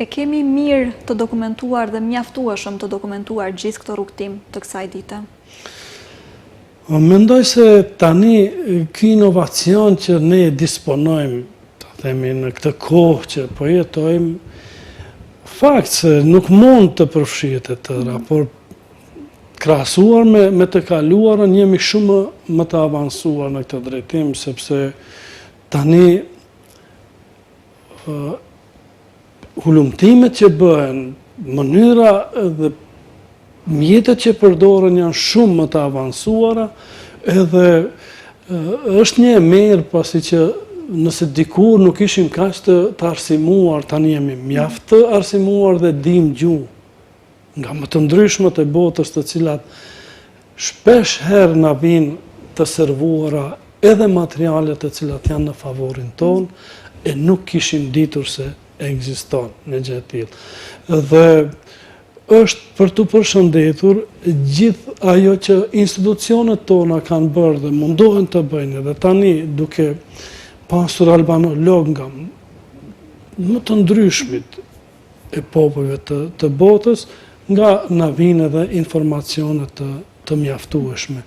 E kemi mirë të dokumentuar dhe mjaftueshëm të dokumentuar gjithë këtë rrugtim të kësaj dite? Mendoj se tani ky inovacion që ne disponojmë, të themi në këtë kohë që po jetojmë, fakt se nuk mund të përfshihet e tëra, por krahasuar me të kaluarën jemi shumë më të avancuar në këtë drejtim, sepse tani hulumtimet që bëhen, mënyra dhe mjetet që përdoren janë shumë më të avancuara, edhe është një e merë pasi që nëse dikur nuk ishim kaq të arsimuar, tani jemi mjaft të arsimuar dhe dim gjuhë nga më të ndryshmet e botës, të cilat shpesh herë na vinë të servuara edhe materialet të cilat janë në favorin ton, e nuk kishim ditur se ekziston në gjë e tillë. Dhe është për të përshëndetur gjithë ajo që institucionet tona kanë bërë dhe mundohen të bëjnë, dhe tani duke pasur albanolog nga më të ndryshmit e popujve të botës, nga na vinë edhe informacionet të mjaftueshme.